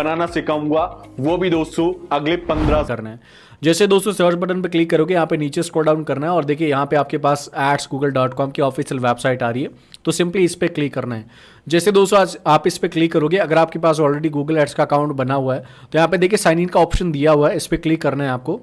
बनाना सिखाऊंगा, वो भी दोस्तों अगले 15 करना है। जैसे दोस्तों सर्च बटन पे क्लिक करोगे, यहाँ पे नीचे स्क्रॉल डाउन करना है और देखिए यहाँ पे आपके पास adsgoogle.com की ऑफिशियल वेबसाइट आ रही है, तो सिंपली इस पे क्लिक करना है। जैसे दोस्तों आज आप इस पे क्लिक करोगे, अगर आपके पास ऑलरेडी गूगल एड्स का अकाउंट बना हुआ है तो यहाँ पे देखिए साइन इन का ऑप्शन दिया हुआ है, इस पे क्लिक करना है आपको।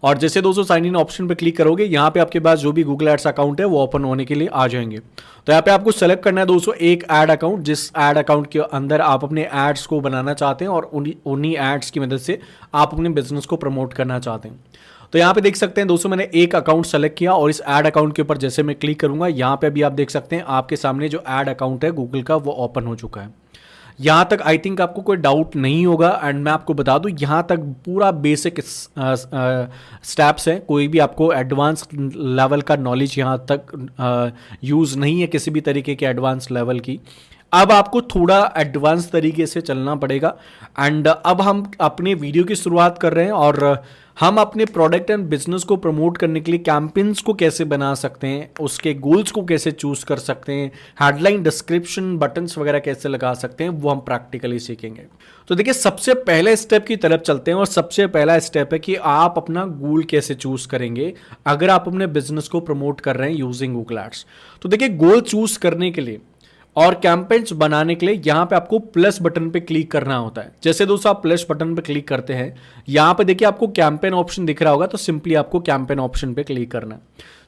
और जैसे दोस्तों साइन इन ऑप्शन पे क्लिक करोगे, यहाँ पे आपके पास जो भी गूगल एड्स अकाउंट है वो ओपन होने के लिए आ जाएंगे। तो यहाँ पे आपको सेलेक्ट करना है दोस्तों एक ऐड अकाउंट, जिस ऐड अकाउंट के अंदर आप अपने एड्स को बनाना चाहते हैं और उन्हीं एड्स की मदद से आप अपने बिजनेस को प्रमोट करना चाहते हैं। तो यहाँ पे देख सकते हैं दोस्तों मैंने एक अकाउंट सेलेक्ट किया और इस ऐड अकाउंट के ऊपर जैसे मैं क्लिक करूंगा, यहाँ पे भी आप देख सकते हैं आपके सामने जो ऐड अकाउंट है गूगल का वो ओपन हो चुका है। यहाँ तक आई थिंक आपको कोई डाउट नहीं होगा। एंड मैं आपको बता दूँ यहाँ तक पूरा बेसिक स्टेप्स हैं, कोई भी आपको एडवांस लेवल का नॉलेज यहाँ तक यूज़ नहीं है किसी भी तरीके के एडवांस लेवल की। अब आपको थोड़ा एडवांस तरीके से चलना पड़ेगा। एंड अब हम अपने वीडियो की शुरुआत कर रहे हैं और हम अपने प्रोडक्ट एंड बिजनेस को प्रमोट करने के लिए कैंपेन्स को कैसे बना सकते हैं, उसके गोल्स को कैसे चूज कर सकते हैं, हेडलाइन, डिस्क्रिप्शन, बटन्स वगैरह कैसे लगा सकते हैं, वो हम प्रैक्टिकली सीखेंगे। तो देखिए सबसे पहले स्टेप की तरफ चलते हैं और सबसे पहला स्टेप है कि आप अपना गोल कैसे चूज करेंगे अगर आप अपने बिजनेस को प्रमोट कर रहे हैं यूजिंग गूगल एड्स। तो देखिए गोल चूज करने के लिए और कैंपेन्स बनाने के लिए यहाँ पे आपको प्लस बटन पे क्लिक करना होता है। जैसे दोस्तों आप प्लस बटन पे क्लिक करते हैं, यहाँ पे देखिए आपको कैंपेन ऑप्शन दिख रहा होगा, तो सिंपली आपको कैंपेन ऑप्शन पे क्लिक करना है।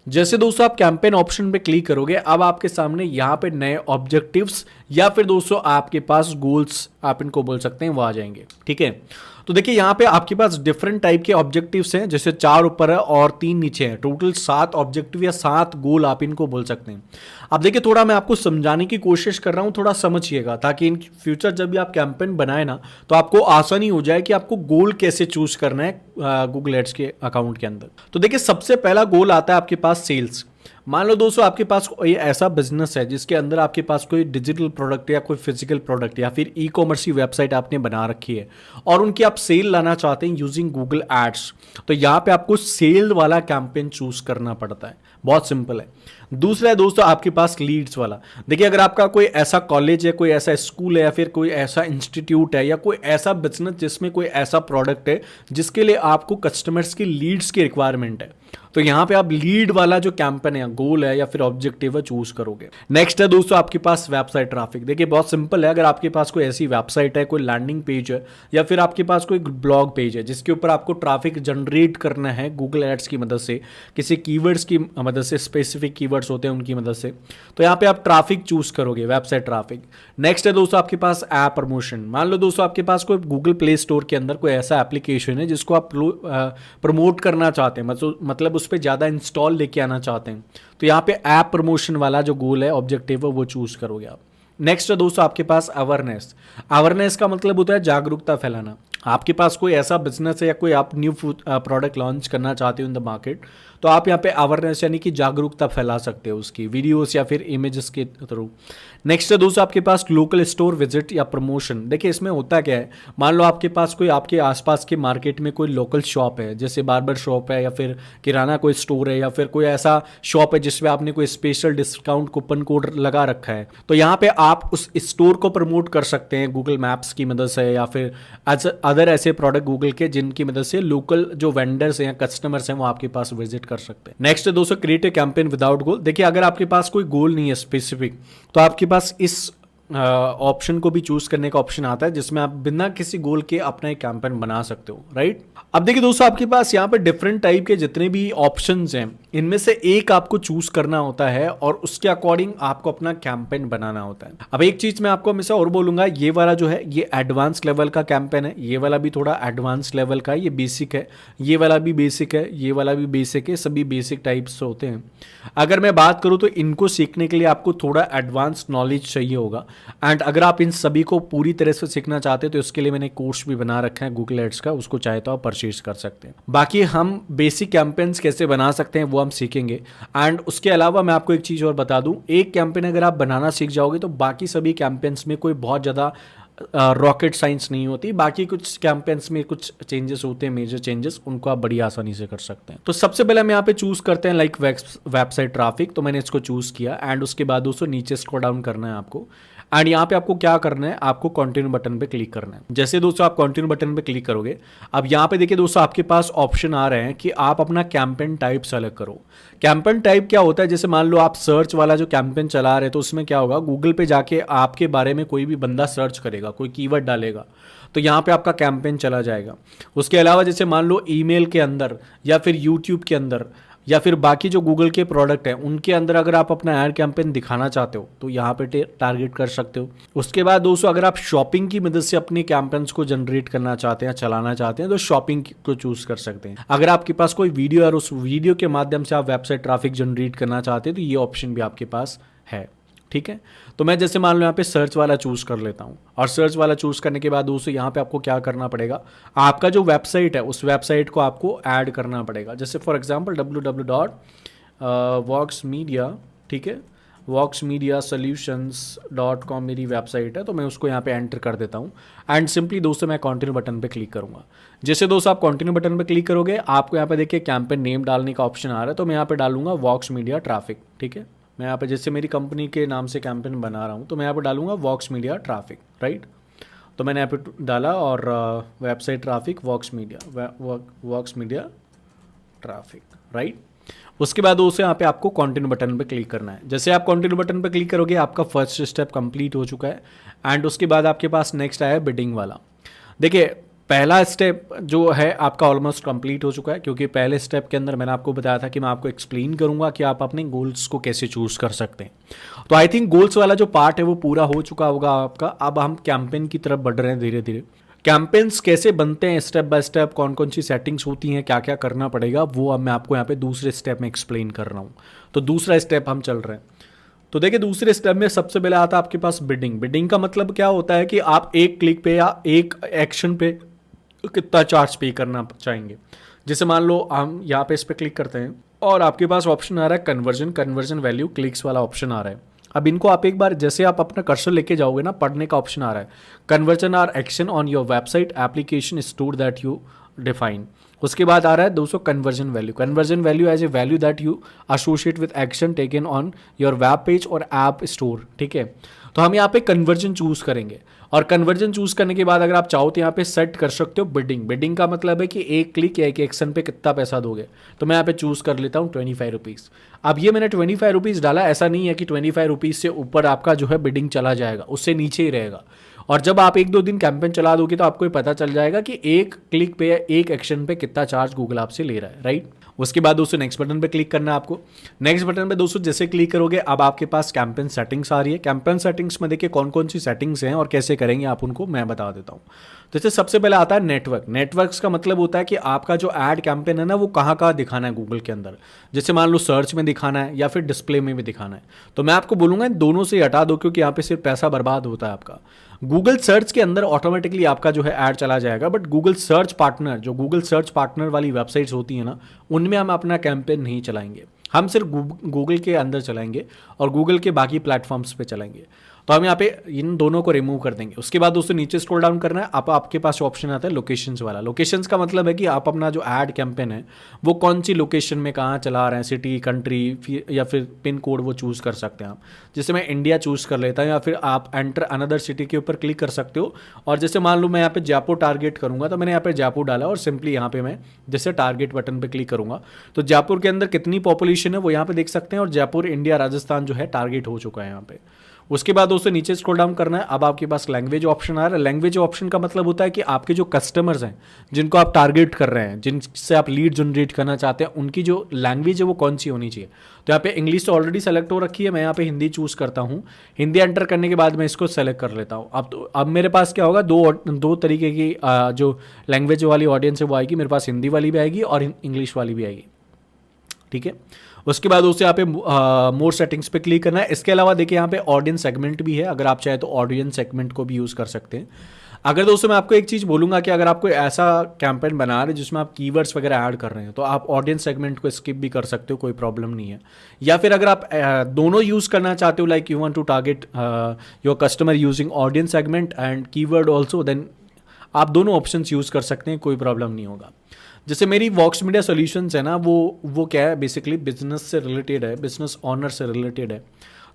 जैसे दोस्तों आप कैंपेन ऑप्शन पे क्लिक करोगे, अब आपके सामने यहाँ पे नए ऑब्जेक्टिव्स या फिर दोस्तों आपके पास गोल्स, आप इनको बोल सकते हैं, वो आ जाएंगे। ठीक है, तो देखिए यहाँ पे आपके पास डिफरेंट टाइप के ऑब्जेक्टिव्स हैं, जैसे 4 ऊपर है और 3 नीचे हैं, टोटल 7 ऑब्जेक्टिव या 7 गोल आप इनको बोल सकते हैं। अब देखिए थोड़ा मैं आपको समझाने की कोशिश कर रहा हूँ, थोड़ा समझिएगा, ताकि इन फ्यूचर जब भी आप कैंपेन बनाए ना तो आपको आसानी हो जाए कि आपको गोल कैसे चूज करना है गूगल एड्स के अकाउंट के अंदर। तो देखिए सबसे पहला गोल आता है आपके पास सेल्स। मान लो दोस्तों आपके पास कोई ऐसा बिजनेस है जिसके अंदर आपके पास कोई डिजिटल प्रोडक्ट या कोई फिजिकल प्रोडक्ट या फिर ई कॉमर्स की वेबसाइट आपने बना रखी है और उनकी आप सेल लाना चाहते हैं यूजिंग गूगल एड्स, तो यहाँ पे आपको सेल वाला कैंपेन चूज करना पड़ता है। बहुत सिंपल है। दूसरा है दोस्तों आपके पास लीड्स वाला। देखिए अगर आपका कोई ऐसा कॉलेज है, कोई ऐसा स्कूल है या फिर कोई ऐसा इंस्टीट्यूट है या कोई ऐसा बिजनेस जिसमें कोई ऐसा प्रोडक्ट है जिसके लिए आपको कस्टमर्स की लीड्स की रिक्वायरमेंट है, तो यहाँ पे आप लीड वाला जो कैंपेन है, गोल है या फिर ऑब्जेक्टिव है, चूज करोगे। नेक्स्ट है दोस्तों आपके पास वेबसाइट ट्रैफिक। देखिए बहुत सिंपल है, अगर आपके पास कोई ऐसी वेबसाइट है, कोई लैंडिंग पेज है या फिर आपके पास कोई ब्लॉग पेज है जिसके ऊपर आपको ट्रैफिक जनरेट करना है गूगल एड्स की मदद से, किसी कीवर्ड्स की मदद से, स्पेसिफिक कीवर्ड्स होते हैं उनकी मदद से, तो यहाँ पे आप ट्रैफिक चूज करोगे, वेबसाइट ट्रैफिक। नेक्स्ट है दोस्तों आपके पास ऐप प्रमोशन। मान लो दोस्तों आपके पास कोई गूगल प्ले स्टोर के अंदर कोई ऐसा एप्लीकेशन है जिसको आप प्रमोट करना चाहते हैं, मतलब उस पर ज़्यादा इंस्टॉल लेके आना चाहते हैं, तो यहाँ पे ऐप प्रमोशन वाला जो गोल है, ऑब्जेक्टिव है, वो चूज करोगे आप। नेक्स्ट है दोस्तों आपके पास अवेयरनेस। अवेयरनेस का मतलब होता है जागरूकता फैलाना। आपके पास कोई ऐसा बिजनेस है या कोई आप न्यू प्रोडक्ट लॉन्च करना चाहते हो इन द मार्केट, तो आप यहाँ पे अवेयरनेस यानी कि जागरूकता फैला सकते हो उसकी वीडियोस या फिर इमेजेस के थ्रू। नेक्स्ट है दोस्तों आपके पास लोकल स्टोर विजिट या प्रमोशन। देखिए इसमें होता क्या है, मान लो आपके पास कोई आपके आसपास के मार्केट में कोई लोकल शॉप है, जैसे बार्बर शॉप है या फिर किराना कोई स्टोर है या फिर कोई ऐसा शॉप है जिसमें आपने कोई स्पेशल डिस्काउंट कूपन कोड लगा रखा है, तो यहाँ पे आप उस स्टोर को प्रमोट कर सकते हैं गूगल मैप्स की मदद से या फिर अदर ऐसे प्रोडक्ट गूगल के जिनकी मदद से लोकल जो वेंडर्स हैं या कस्टमर्स हैं वो आपके पास विजिट कर सकते हैं। नेक्स्ट है दोस्तों क्रिएट ए कैंपेन विदाउट गोल। देखिए अगर आपके पास कोई गोल नहीं है स्पेसिफिक, तो आपके पास इस ऑप्शन को भी चूज करने का ऑप्शन आता है जिसमें आप बिना किसी गोल के अपना एक कैंपेन बना सकते हो, राइट। अब देखिए दोस्तों आपके पास यहाँ पे डिफरेंट टाइप के जितने भी ऑप्शंस हैं, इनमें से एक आपको चूज करना होता है और उसके अकॉर्डिंग आपको अपना कैंपेन बनाना होता है। अब एक चीज मैं आपको हमेशा और बोलूंगा, ये वाला जो है ये एडवांस लेवल का कैंपेन है, ये वाला भी थोड़ा एडवांस लेवल का है, ये बेसिक है, ये वाला भी बेसिक है, ये वाला भी बेसिक है, सभी बेसिक टाइप्स होते हैं। अगर मैं बात करूँ तो इनको सीखने के लिए आपको थोड़ा एडवांस नॉलेज चाहिए होगा। एंड अगर आप इन सभी को पूरी तरह से सीखना चाहते हैं तो इसके लिए मैंने कोर्स भी बना रखा है गूगल एड्स का, उसको चाहे तो आप परचेज कर सकते हैं। बाकी हम बेसिक कैंपेन्स कैसे बना सकते हैं वो हम सीखेंगे। एंड उसके अलावा मैं आपको एक चीज़ और बता दूं, एक कैंपेन अगर आप बनाना सीख जाओगे तो बाकी सभी कैंपेन्स में कोई बहुत ज़्यादा रॉकेट साइंस नहीं होती। बाकी कुछ कैंपेन्स में कुछ चेंजेस होते हैं, मेजर चेंजेस, उनको आप बड़ी आसानी से कर सकते हैं। तो सबसे पहले हम यहाँ पे चूज करते हैं लाइक वेबसाइट ट्रैफिक, तो मैंने इसको चूज किया एंड उसके बाद दोस्तों नीचे स्क्रॉल डाउन करना है आपको एंड यहाँ पे आपको क्या करना है, आपको कंटिन्यू बटन पे क्लिक करना है। जैसे दोस्तों आप कंटिन्यू बटन पे क्लिक करोगे, अब यहाँ पे देखिए दोस्तों आपके पास ऑप्शन आ रहे हैं कि आप अपना कैंपेन टाइप सेलेक्ट करो। कैंपेन टाइप क्या होता है, जैसे मान लो आप सर्च वाला जो कैंपेन चला रहे हैं तो उसमें क्या होगा, गूगल पे जाके आपके बारे में कोई भी बंदा सर्च करेगा, कोई कीवर्ड डालेगा तो यहाँ पे आपका कैंपेन चला जाएगा। उसके अलावा जैसे मान लो ईमेल के अंदर या फिर यूट्यूब के अंदर या फिर बाकी जो गूगल के प्रोडक्ट हैं उनके अंदर अगर आप अपना ऐड कैंपेन दिखाना चाहते हो तो यहाँ पे टारगेट कर सकते हो। उसके बाद दोस्तों अगर आप शॉपिंग की मदद से अपने कैंपेन्स को जनरेट करना चाहते हैं, चलाना चाहते हैं, तो शॉपिंग को चूज कर सकते हैं। अगर आपके पास कोई वीडियो है और उस वीडियो के माध्यम से आप वेबसाइट ट्रैफिक जनरेट करना चाहते हैं तो ये ऑप्शन भी आपके पास है। ठीक है, तो मैं जैसे मान लो यहाँ पे सर्च वाला चूज कर लेता हूँ और सर्च वाला चूज करने के बाद दोस्तों यहाँ पे आपको क्या करना पड़ेगा, आपका जो वेबसाइट है उस वेबसाइट को आपको ऐड करना पड़ेगा। जैसे फॉर एग्जांपल www.voxmedia, ठीक है, voxmediasolutions.com मेरी वेबसाइट है, तो मैं उसको यहाँ पे एंटर कर देता हूँ एंड सिंपली दोस्तों मैं कंटिन्यू बटन पे क्लिक करूँगा। जैसे दोस्तों आप कंटिन्यू बटन पे क्लिक करोगे आपको यहाँ पे देखिए कैंपेन नेम डालने का ऑप्शन आ रहा है, तो मैं यहाँ पे डालूंगा वॉक्स मीडिया ट्रैफिक। ठीक है, मैं यहाँ पे जैसे मेरी कंपनी के नाम से कैंपेन बना रहा हूँ तो मैं यहाँ पे डालूंगा वॉक्स मीडिया ट्रैफिक, राइट। तो मैंने यहाँ पे डाला और वेबसाइट ट्रैफिक वॉक्स मीडिया ट्रैफिक, राइट। उसके बाद दोस्तों यहाँ पे आपको कंटिन्यू बटन पे क्लिक करना है। जैसे आप कंटिन्यू बटन पे क्लिक करोगे आपका फर्स्ट स्टेप कंप्लीट हो चुका है एंड उसके बाद आपके पास नेक्स्ट आया बिडिंग वाला। देखिए पहला स्टेप जो है आपका ऑलमोस्ट कंप्लीट हो चुका है, क्योंकि पहले स्टेप के अंदर मैंने आपको बताया था कि मैं आपको एक्सप्लेन करूंगा कि आप अपने गोल्स को कैसे चूज कर सकते हैं। तो आई थिंक गोल्स वाला जो पार्ट है वो पूरा हो चुका होगा आपका। अब हम कैंपेन की तरफ बढ़ रहे हैं धीरे धीरे। कैंपेन्स कैसे बनते हैं स्टेप बाय स्टेप, कौन कौन सी सेटिंग्स होती हैं, क्या क्या करना पड़ेगा, वो अब मैं आपको यहाँ पे दूसरे स्टेप में एक्सप्लेन कर रहा हूँ। तो दूसरा स्टेप हम चल रहे हैं। तो देखिए दूसरे स्टेप में सबसे पहले आता है आपके पास बिडिंग। बिडिंग का मतलब क्या होता है कि आप एक क्लिक पे या एक एक्शन पे कितना चार्ज पे करना चाहेंगे। जैसे मान लो हम यहाँ पे इस पे क्लिक करते हैं और आपके पास ऑप्शन आ रहा है कन्वर्जन वैल्यू क्लिक्स वाला ऑप्शन आ रहा है। अब इनको आप एक बार जैसे आप अपना कर्सर लेके जाओगे ना, पढ़ने का ऑप्शन आ रहा है conversion or action on your website application store that you define. उसके बाद आ रहा है दोस्तों conversion value as a value that you associate with action taken on your web page और ऐप स्टोर। ठीक है, तो हम यहाँ पे कन्वर्जन चूज करेंगे और कन्वर्जन चूज करने के बाद अगर आप चाहो तो यहाँ पे सेट कर सकते हो बिडिंग का मतलब है कि एक क्लिक या एक एक्शन पे कितना पैसा दोगे। तो मैं यहाँ पे चूज कर लेता हूँ 25 रुपीज़। अब ये मैंने 25 रुपीज़ डाला, ऐसा नहीं है कि 25 रुपीज़ से ऊपर आपका जो है बिडिंग चला जाएगा, उससे नीचे ही रहेगा। और जब आप एक दो दिन कैंपेन चला दोगे तो आपको पता चल जाएगा कि एक क्लिक पे या एक एक्शन पे कितना चार्ज गूगल आपसे ले रहा है, राइट। उसके बाद दोस्तों नेक्स्ट बटन पे क्लिक करना है आपको। नेक्स्ट बटन पे दोस्तों जैसे क्लिक करोगे अब आपके पास कैंपेन सेटिंग्स आ रही है। कैंपेन सेटिंग्स में देखिए कौन कौन सी सेटिंग्स हैं और कैसे करेंगे आप उनको मैं बता देता हूँ। जैसे सबसे पहले आता है नेटवर्क्स का मतलब होता है कि आपका जो ऐड कैंपेन है ना वो कहाँ कहाँ दिखाना है गूगल के अंदर। जैसे मान लो सर्च में दिखाना है या फिर डिस्प्ले में भी दिखाना है, तो मैं आपको बोलूँगा इन दोनों से हटा दो, क्योंकि यहाँ पे सिर्फ पैसा बर्बाद होता है आपका। गूगल सर्च के अंदर ऑटोमेटिकली आपका जो है ऐड चला जाएगा, बट गूगल सर्च पार्टनर वाली वेबसाइट्स होती है ना, उनमें हम अपना कैंपेन नहीं चलाएंगे। हम सिर्फ गूगल के अंदर चलाएंगे और गूगल के बाकी प्लेटफॉर्म्स पे चलाएंगे। तो हम यहाँ पे इन दोनों को रिमूव कर देंगे। उसके बाद दोस्तों नीचे स्क्रॉल डाउन करना है, आपके पास ऑप्शन आता है लोकेशंस वाला। लोकेशंस का मतलब है कि आप अपना जो ऐड कैंपेन है वो कौन सी लोकेशन में कहाँ चला रहे हैं, सिटी, कंट्री या फिर पिन कोड वो चूज़ कर सकते हैं आप। जैसे मैं इंडिया चूज़ कर लेता हूँ या फिर आप एंटर अनदर सिटी के ऊपर क्लिक कर सकते हो। और जैसे मान लो मैं यहाँ पे जयपुर टारगेट करूँगा तो मैंने यहाँ पे जयपुर डाला और सिंपली यहाँ पे मैं जैसे टारगेट बटन पे क्लिक करूँगा तो जयपुर के अंदर कितनी पॉपुलेशन है वो यहाँ पे देख सकते हैं और जयपुर इंडिया राजस्थान जो है टारगेट हो चुका है यहाँ पे। उसके बाद दोस्तों नीचे स्क्रॉल डाउन करना है। अब आपके पास लैंग्वेज ऑप्शन आ रहा है। लैंग्वेज ऑप्शन का मतलब होता है कि आपके जो कस्टमर्स हैं जिनको आप टारगेट कर रहे हैं, जिनसे आप लीड जनरेट करना चाहते हैं, उनकी जो लैंग्वेज है वो कौन सी होनी चाहिए। तो यहाँ पे इंग्लिश तो ऑलरेडी सेलेक्ट हो रखी है, मैं यहाँ पे हिंदी चूज़ करता हूँ। हिंदी एंटर करने के बाद मैं इसको सेलेक्ट कर लेता हूँ। अब मेरे पास क्या होगा, दो तरीके की जो लैंग्वेज वाली ऑडियंस है वो आएगी। मेरे पास हिंदी वाली भी आएगी और इंग्लिश वाली भी आएगी। ठीक है, उसके बाद दोस्तों यहाँ पे मोर सेटिंग्स पे क्लिक करना है। इसके अलावा देखिए यहाँ पे ऑडियंस सेगमेंट भी है, अगर आप चाहे तो ऑडियंस सेगमेंट को भी यूज़ कर सकते हैं। अगर दोस्तों मैं आपको एक चीज़ बोलूँगा कि अगर आप कोई ऐसा कैंपेन बना रहे हैं जिसमें आप कीवर्ड्स वगैरह ऐड कर रहे हैं तो आप ऑडियंस सेगमेंट को स्किप भी कर सकते हो, कोई प्रॉब्लम नहीं है। या फिर अगर आप दोनों यूज़ करना चाहते हो, like you want to target your customer using audience segment and keyword also, then आप दोनों ऑप्शंस यूज़ कर सकते हैं, कोई प्रॉब्लम नहीं होगा। जैसे मेरी वॉक्स मीडिया सॉल्यूशंस है ना, वो क्या है, बेसिकली बिजनेस से रिलेटेड है, बिजनेस ऑनर से रिलेटेड है।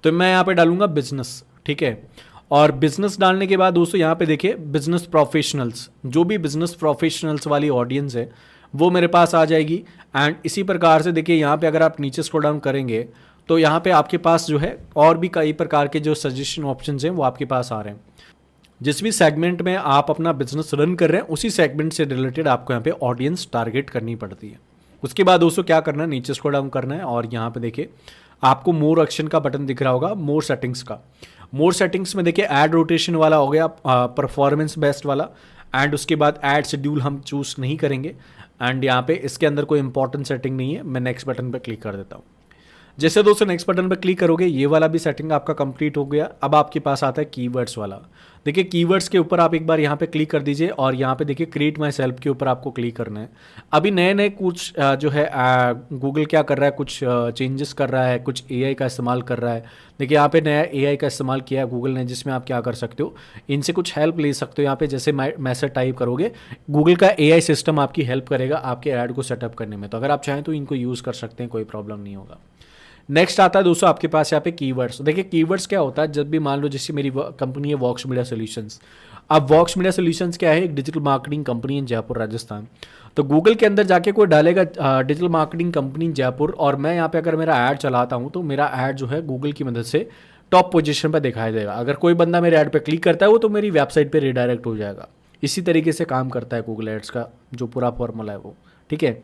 तो मैं यहाँ पे डालूंगा बिजनेस, ठीक है। और बिजनेस डालने के बाद दोस्तों यहाँ पे देखिए बिजनेस प्रोफेशनल्स, जो भी बिजनेस प्रोफेशनल्स वाली ऑडियंस है वो मेरे पास आ जाएगी। एंड इसी प्रकार से देखिए यहाँ पे अगर आप नीचे स्क्रॉल डाउन करेंगे तो यहाँ पे आपके पास जो है और भी कई प्रकार के जो सजेशन ऑप्शंस हैं वो आपके पास आ रहे हैं। जिस भी सेगमेंट में आप अपना बिजनेस रन कर रहे हैं उसी सेगमेंट से रिलेटेड आपको यहाँ पे ऑडियंस टारगेट करनी पड़ती है। उसके बाद दोस्तों क्या करना है, नीचे स्क्रॉल डाउन करना है और यहाँ पे देखिए आपको मोर एक्शन का बटन दिख रहा होगा, मोर सेटिंग्स का। मोर सेटिंग्स में देखिए ऐड रोटेशन वाला हो गया, परफॉर्मेंस बेस्ड वाला, एंड उसके बाद ऐड शेड्यूल हम चूज नहीं करेंगे। एंड यहाँ पे इसके अंदर कोई इंपॉर्टेंट सेटिंग नहीं है। मैं नेक्स्ट बटन पर क्लिक कर देता हूँ। जैसे दोस्तों नेक्स्ट बटन पर क्लिक करोगे ये वाला भी सेटिंग आपका कंप्लीट हो गया। अब आपके पास आता है कीवर्ड्स वाला। देखिए कीवर्ड्स के ऊपर आप एक बार यहाँ पे क्लिक कर दीजिए और यहाँ पे देखिए क्रिएट माई सेल्फ के ऊपर आपको क्लिक करना है। अभी नए नए कुछ जो है गूगल क्या कर रहा है, कुछ चेंजेस कर रहा है, कुछ एआई का इस्तेमाल कर रहा है। देखिए यहाँ पे नया एआई का इस्तेमाल किया है गूगल ने, जिसमें आप क्या कर सकते हो, इनसे कुछ हेल्प ले सकते हो। यहाँ पे जैसे मैसेज टाइप करोगे गूगल का एआई सिस्टम आपकी हेल्प करेगा आपके ऐड को सेटअप करने में। तो अगर आप चाहें तो इनको यूज़ कर सकते हैं, कोई प्रॉब्लम नहीं होगा। नेक्स्ट आता है दोस्तों आपके पास यहाँ पे कीवर्ड्स। देखिए कीवर्ड्स क्या होता है, जब भी मान लो जैसे मेरी कंपनी है वॉक्स मीडिया सॉल्यूशंस। अब वॉक्स मीडिया सॉल्यूशंस क्या है, एक डिजिटल मार्केटिंग कंपनी इन जयपुर राजस्थान। तो गूगल के अंदर जाके कोई डालेगा डिजिटल मार्केटिंग कंपनी इन जयपुर, और मैं यहाँ पे अगर मेरा ऐड चलाता हूँ तो मेरा ऐड जो है गूगल की मदद से टॉप पोजीशन पर दिखाई देगा। अगर कोई बंदा मेरे ऐड पर क्लिक करता है वो तो मेरी वेबसाइट पर रिडायरेक्ट हो जाएगा। इसी तरीके से काम करता है गूगल एड्स का जो पूरा फॉर्मूला है वो, ठीक है।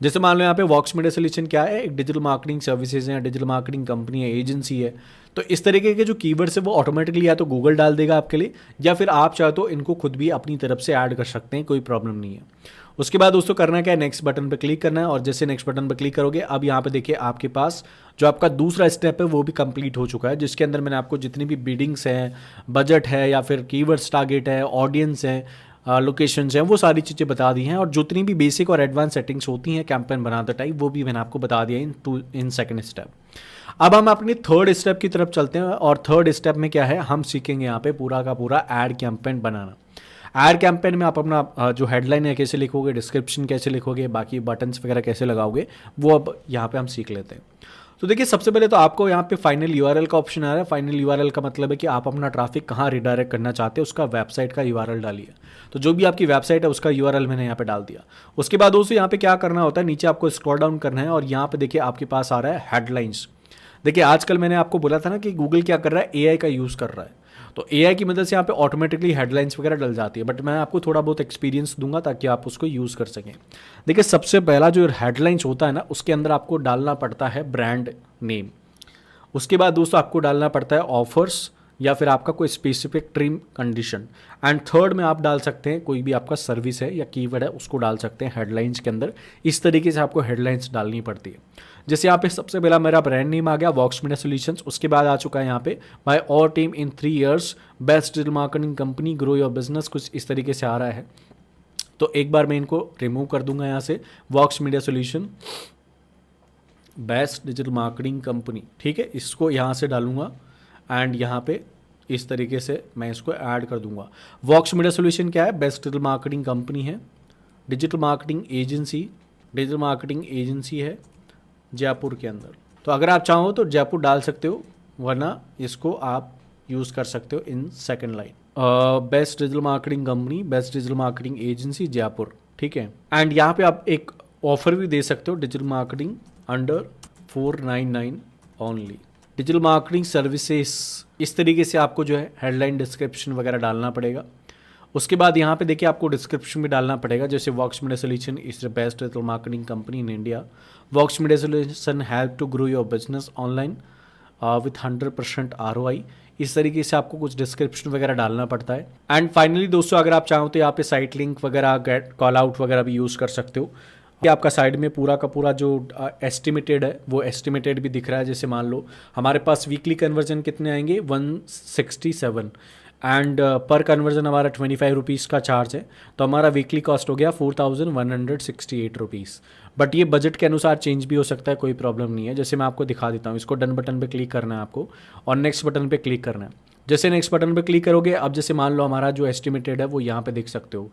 जैसे मान लो यहाँ पे वॉक्स मीडिया सॉल्यूशन क्या है, एक डिजिटल मार्केटिंग सर्विसेज है, डिजिटल मार्केटिंग कंपनी है, एजेंसी है। तो इस तरीके के जो कीवर्ड्स है वो ऑटोमेटिकली या तो गूगल डाल देगा आपके लिए, या फिर आप चाहे तो इनको खुद भी अपनी तरफ से ऐड कर सकते हैं, कोई प्रॉब्लम नहीं है। उसके बाद दोस्तों करना क्या है, नेक्स्ट बटन पर क्लिक करना है। और जैसे नेक्स्ट बटन पर क्लिक करोगे अब यहाँ पे देखिए आपके पास जो आपका दूसरा स्टेप है वो भी कंप्लीट हो चुका है, जिसके अंदर मैंने आपको जितनी भी बिडिंग्स हैं, बजट है या फिर कीवर्ड्स टारगेट है, ऑडियंस है, लोकेशंस हैं, वो सारी चीज़ें बता दी हैं। और जितनी भी बेसिक और एडवांस सेटिंग्स होती हैं कैंपेन बनाते टाइप वो भी मैंने आपको बता दिया इन सेकंड स्टेप। अब हम अपनी थर्ड स्टेप की तरफ चलते हैं, और थर्ड स्टेप में क्या है, हम सीखेंगे यहाँ पे पूरा का पूरा ऐड कैंपेन बनाना। ऐड कैंपेन में आप अपना जो हेडलाइन है कैसे लिखोगे, डिस्क्रिप्शन कैसे लिखोगे, बाकी बटन्स वगैरह कैसे लगाओगे, वो अब यहाँ पे हम सीख लेते हैं। तो देखिए सबसे पहले तो आपको यहाँ पे फाइनल यूआरएल का ऑप्शन आ रहा है। फाइनल यूआरएल का मतलब है कि आप अपना ट्रैफिक कहाँ रिडायरेक्ट करना चाहते हैं, उसका वेबसाइट का यूआरएल डालिए। तो जो भी आपकी वेबसाइट है उसका यूआरएल मैंने यहाँ पे डाल दिया। उसके बाद दोस्तों यहाँ पे क्या करना होता है, नीचे आपको स्क्रॉल डाउन करना है और यहाँ पे देखिए आपके पास आ रहा है हेडलाइंस। देखिए आजकल मैंने आपको बोला था ना कि गूगल क्या कर रहा है, एआई का यूज़ कर रहा है। तो एआई की मदद से यहाँ पे ऑटोमेटिकली हेडलाइंस वगैरह डल जाती है, बट मैं आपको थोड़ा बहुत एक्सपीरियंस दूंगा ताकि आप उसको यूज़ कर सकें। देखिए सबसे पहला जो हेडलाइंस होता है ना, उसके अंदर आपको डालना पड़ता है ब्रांड नेम। उसके बाद दोस्तों आपको डालना पड़ता है ऑफर्स या फिर आपका कोई specific trim condition. And third में आप डाल सकते हैं कोई भी आपका सर्विस है या कीवर्ड है, उसको डाल सकते हैं हेडलाइंस के अंदर। इस तरीके से आपको हेडलाइंस डालनी पड़ती है। जैसे यहाँ पे सबसे पहला मेरा ब्रांड नेम आ गया वॉक्स मीडिया सॉल्यूशंस। उसके बाद आ चुका है यहाँ पे बाय और team in 3 years best digital marketing company grow your business, कुछ इस तरीके से आ रहा है। तो एक बार मैं इनको रिमूव कर दूंगा यहाँ से, Vox media solution best digital marketing company, ठीक है, इसको यहाँ से डालूंगा। एंड यहाँ पे इस तरीके से मैं इसको ऐड कर दूंगा। वॉक्स मीडिया सॉल्यूशन क्या है, बेस्ट डिजिटल मार्केटिंग कंपनी है, डिजिटल मार्केटिंग एजेंसी है जयपुर के अंदर। तो अगर आप चाहो तो जयपुर डाल सकते हो, वरना इसको आप यूज़ कर सकते हो in second line. Best digital marketing company, best digital marketing agency Jaipur, ठीक है। एंड यहाँ पे आप एक ऑफर भी दे सकते हो, digital marketing under 499 only, digital marketing services. इस तरीके से आपको जो है हेडलाइन डिस्क्रिप्शन वगैरह डालना पड़ेगा। उसके बाद यहाँ पे देखिए आपको डिस्क्रिप्शन भी डालना पड़ेगा, जैसे Vox media solution is the best digital marketing company in India, Vox media solution help to grow your business online with 100% ROI। इस तरीके से आपको कुछ डिस्क्रिप्शन वगैरह डालना पड़ता है। एंड फाइनली दोस्तों अगर आप चाहो तो यहाँ पे साइट लिंक वगैरह, गेट कॉल आउट वगैरह भी यूज़ कर सकते हो। ये आपका साइड में पूरा का पूरा जो एस्टिमेटेड है वो एस्टिमेटेड भी दिख रहा है। जैसे मान लो हमारे पास वीकली कन्वर्जन कितने आएंगे 167 एंड पर कन्वर्जन हमारा 25 रुपीज़ का चार्ज है, तो हमारा वीकली कॉस्ट हो गया 4168 रुपीज़। बट ये बजट के अनुसार चेंज भी हो सकता है, कोई प्रॉब्लम नहीं है। जैसे मैं आपको दिखा देता हूँ, इसको डन बटन पे क्लिक करना है आपको और नेक्स्ट बटन पे क्लिक करना है। जैसे नेक्स्ट बटन पे क्लिक करोगे, अब जैसे मान लो हमारा जो एस्टिमेटेड है वो यहाँ पे देख सकते हो।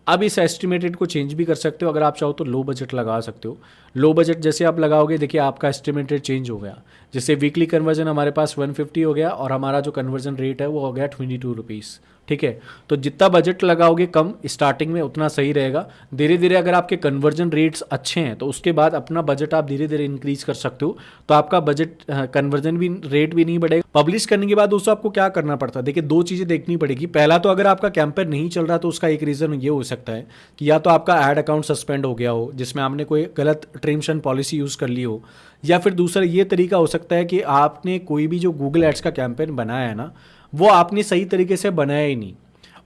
अब इस एस्टिमेटेड को चेंज भी कर सकते हो, अगर आप चाहो तो लो बजट लगा सकते हो। लो बजट जैसे आप लगाओगे, देखिए आपका एस्टिमेटेड चेंज हो गया। जैसे वीकली कन्वर्जन हमारे पास 150 हो गया और हमारा जो कन्वर्जन रेट है वो हो गया 22 रुपीज़। ठीक है, तो जितना बजट लगाओगे कम स्टार्टिंग में उतना सही रहेगा। धीरे धीरे अगर आपके कन्वर्जन रेट्स अच्छे हैं तो उसके बाद अपना बजट आप धीरे धीरे इंक्रीज कर सकते हो, तो आपका बजट कन्वर्जन भी रेट भी नहीं बढ़ेगा। पब्लिश करने के बाद दोस्तों आपको क्या करना पड़ता है, देखिए दो चीज़ें देखनी पड़ेगी। पहला तो अगर आपका कैंपेन नहीं चल रहा तो उसका एक रीज़न ये हो सकता है कि या तो आपका ऐड अकाउंट सस्पेंड हो गया हो जिसमें आपने कोई गलत टर्म्स एंड पॉलिसी यूज़ कर ली हो, या फिर दूसरा ये तरीका हो सकता है कि आपने कोई भी जो गूगल एड्स का कैंपेन बनाया है ना, वो आपने सही तरीके से बनाया ही नहीं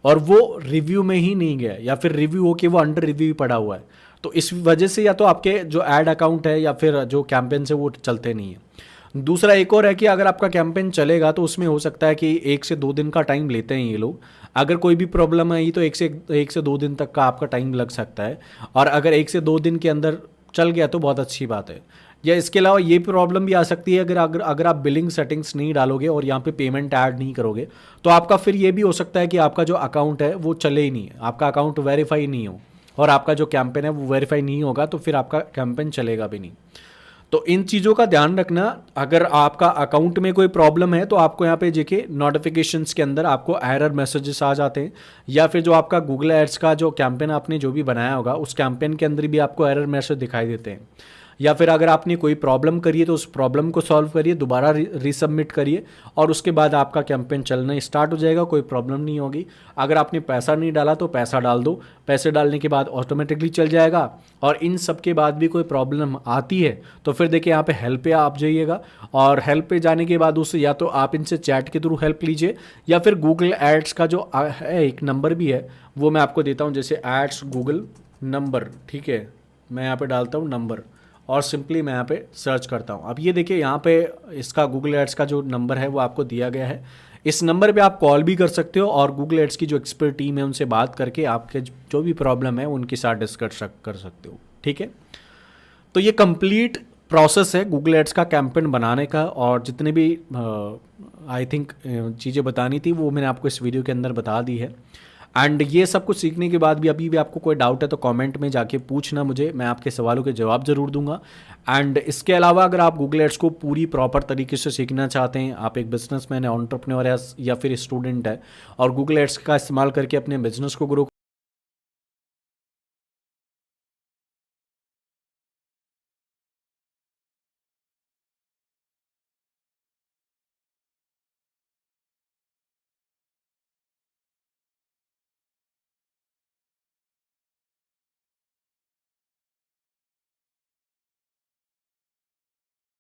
और वो रिव्यू में ही नहीं गया, या फिर रिव्यू हो कि वो अंडर रिव्यू ही पड़ा हुआ है। तो इस वजह से या तो आपके जो ऐड अकाउंट है या फिर जो कैंपेन है वो चलते नहीं है। दूसरा एक और है कि अगर आपका कैंपेन चलेगा तो उसमें हो सकता है कि 1 से 2 दिन का टाइम लेते हैं ये लोग। अगर कोई भी प्रॉब्लम आई तो 1 से 2 दिन तक का आपका टाइम लग सकता है, और अगर 1 से 2 दिन के अंदर चल गया तो बहुत अच्छी बात है। या इसके अलावा ये प्रॉब्लम भी आ सकती है अगर आप बिलिंग सेटिंग्स नहीं डालोगे और यहाँ पे पेमेंट ऐड नहीं करोगे, तो आपका फिर ये भी हो सकता है कि आपका जो अकाउंट है वो चले ही नहीं, आपका अकाउंट वेरीफाई नहीं हो और आपका जो कैंपेन है वो वेरीफाई नहीं होगा, तो फिर आपका कैंपेन चलेगा भी नहीं। तो इन चीज़ों का ध्यान रखना। अगर आपका अकाउंट में कोई प्रॉब्लम है तो आपको यहाँ पे देखिए नोटिफिकेशंस के अंदर आपको एरर मैसेजेस आ जाते हैं, या फिर जो आपका गूगल एड्स का जो कैंपेन आपने जो भी बनाया होगा उस कैंपेन के अंदर भी आपको एरर मैसेज दिखाई देते हैं। या फिर अगर आपने कोई प्रॉब्लम करी है तो उस प्रॉब्लम को सॉल्व करिए, दोबारा रीसबमिट करिए और उसके बाद आपका कैंपेन चलना स्टार्ट हो जाएगा, कोई प्रॉब्लम नहीं होगी। अगर आपने पैसा नहीं डाला तो पैसा डाल दो, पैसे डालने के बाद ऑटोमेटिकली चल जाएगा। और इन सब के बाद भी कोई प्रॉब्लम आती है तो फिर देखिए यहाँ पे हेल्प पे आप जाइएगा, और हेल्प पे जाने के बाद उससे या तो आप इनसे चैट के थ्रू हेल्प लीजिए, या फिर गूगल एड्स का जो है एक नंबर भी है वो मैं आपको देता हूँ, जैसे एड्स गूगल नंबर। ठीक है, मैं यहाँ पे डालता हूँ नंबर और सिंपली मैं यहाँ पे सर्च करता हूँ। अब ये देखिए यहाँ पे इसका गूगल एड्स का जो नंबर है वो आपको दिया गया है। इस नंबर पे आप कॉल भी कर सकते हो और गूगल एड्स की जो एक्सपर्ट टीम है उनसे बात करके आपके जो भी प्रॉब्लम है उनके साथ डिस्कस कर सकते हो। ठीक है, तो ये कंप्लीट प्रोसेस है गूगल एड्स का कैंपेन बनाने का, और जितने भी आई थिंक चीज़ें बतानी थी वो मैंने आपको इस वीडियो के अंदर बता दी है। एंड ये सब कुछ सीखने के बाद भी अभी भी आपको कोई डाउट है तो कमेंट में जाके पूछना मुझे, मैं आपके सवालों के जवाब ज़रूर दूंगा। एंड इसके अलावा अगर आप गूगल एड्स को पूरी प्रॉपर तरीके से सीखना चाहते हैं, आप एक बिजनेसमैन है, एंटरप्रेन्योर है या फिर स्टूडेंट है और गूगल एड्स का इस्तेमाल करके अपने बिजनेस को ग्रो